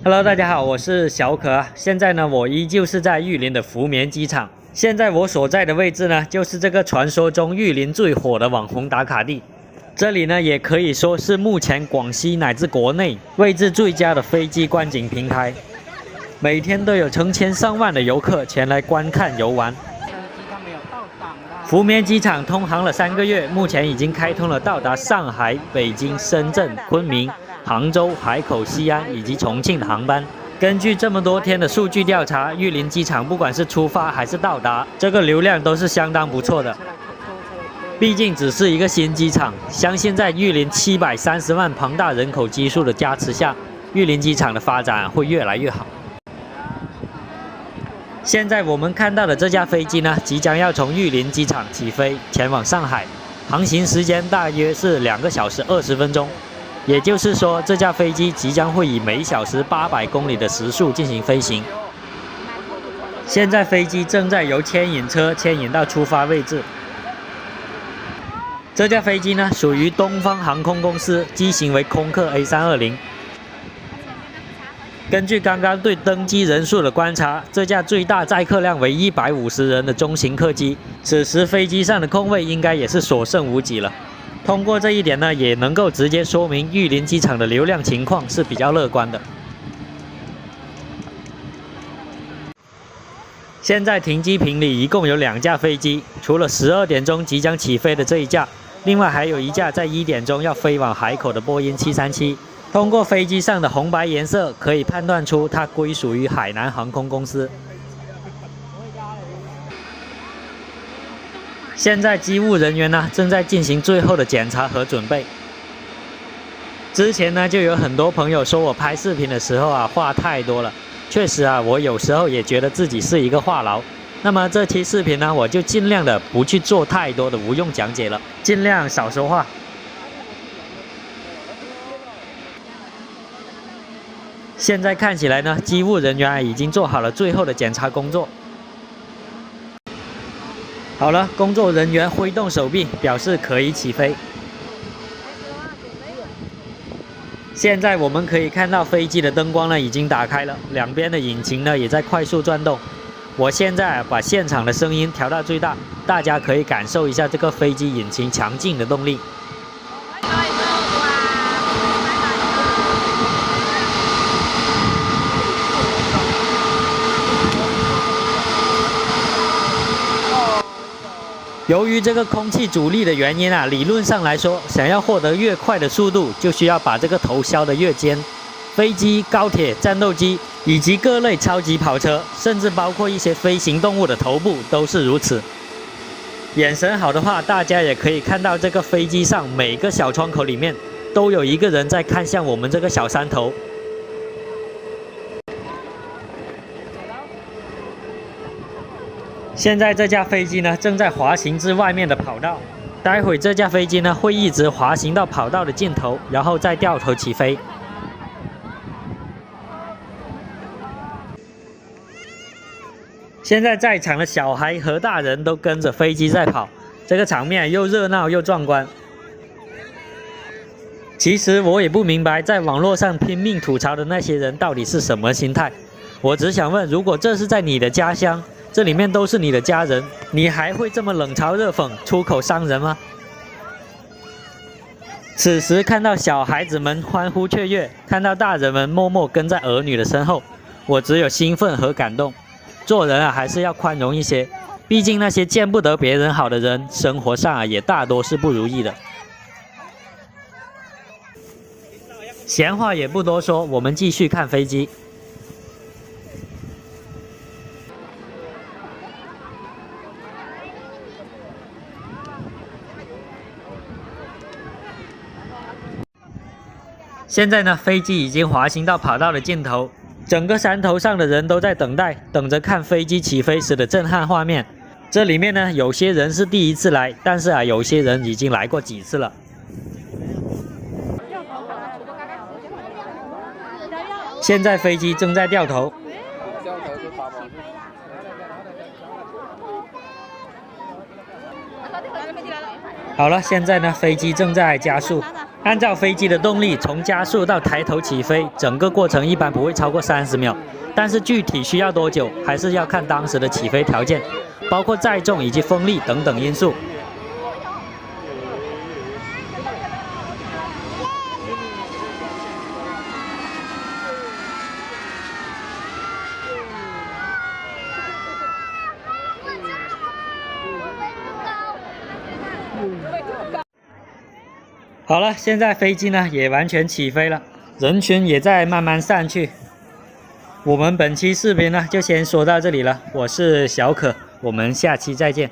Hello， 大家好，我是小可啊。现在呢，我依旧是在玉林的福棉机场。现在我所在的位置呢，就是这个传说中玉林最火的网红打卡地。这里呢，也可以说是目前广西乃至国内位置最佳的飞机观景平台。每天都有成千上万的游客前来观看游玩。福棉机场通航了3个月，目前已经开通了到达上海、北京、深圳、昆明、杭州、海口、西安以及重庆的航班。根据这么多天的数据调查，玉林机场不管是出发还是到达，这个流量都是相当不错的。毕竟只是一个新机场，相信在玉林730万庞大人口基数的加持下，玉林机场的发展会越来越好。现在我们看到的这架飞机呢，即将要从玉林机场起飞，前往上海，航行时间大约是2个小时20分钟。也就是说，这架飞机即将会以每小时800公里的时速进行飞行。现在飞机正在由牵引车牵引到出发位置。这架飞机呢，属于东方航空公司，机型为空客 A320。根据刚刚对登机人数的观察，这架最大载客量为150人的中型客机，此时飞机上的空位应该也是所剩无几了。通过这一点呢，也能够直接说明玉林机场的流量情况是比较乐观的。现在停机坪里一共有2架飞机，除了12点钟即将起飞的这一架，另外还有一架在1点钟要飞往海口的波音737。通过飞机上的红白颜色，可以判断出它归属于海南航空公司。现在机务人员呢，正在进行最后的检查和准备。之前呢，就有很多朋友说我拍视频的时候啊，话太多了。确实啊，我有时候也觉得自己是一个话痨。那么这期视频呢，我就尽量的不去做太多的无用讲解了，尽量少说话。现在看起来呢，机务人员已经做好了最后的检查工作。好了，工作人员挥动手臂，表示可以起飞。现在我们可以看到飞机的灯光呢已经打开了，两边的引擎呢也在快速转动。我现在把现场的声音调到最大，大家可以感受一下这个飞机引擎强劲的动力。由于这个空气阻力的原因啊，理论上来说，想要获得越快的速度，就需要把这个头削得越尖。飞机、高铁、战斗机以及各类超级跑车，甚至包括一些飞行动物的头部都是如此。眼神好的话，大家也可以看到这个飞机上每个小窗口里面都有一个人在看向我们这个小山头。现在这架飞机呢，正在滑行至外面的跑道。待会这架飞机呢，会一直滑行到跑道的尽头，然后再掉头起飞。现在在场的小孩和大人都跟着飞机在跑，这个场面又热闹又壮观。其实我也不明白，在网络上拼命吐槽的那些人到底是什么心态。我只想问，如果这是在你的家乡，这里面都是你的家人，你还会这么冷嘲热讽、出口伤人吗？此时看到小孩子们欢呼雀跃，看到大人们默默跟在儿女的身后，我只有兴奋和感动。做人啊，还是要宽容一些，毕竟那些见不得别人好的人，生活上啊也大多是不如意的。闲话也不多说，我们继续看飞机。现在呢，飞机已经滑行到跑道的尽头，整个山头上的人都在等着看飞机起飞时的震撼画面。这里面呢，有些人是第一次来，但是啊，有些人已经来过几次了。现在飞机正在掉头。好了，现在呢，飞机正在加速。按照飞机的动力，从加速到抬头起飞，整个过程一般不会超过30秒。但是具体需要多久，还是要看当时的起飞条件，包括载重以及风力等等因素。好了，现在飞机呢也完全起飞了，人群也在慢慢散去。我们本期视频呢就先说到这里了，我是小可，我们下期再见。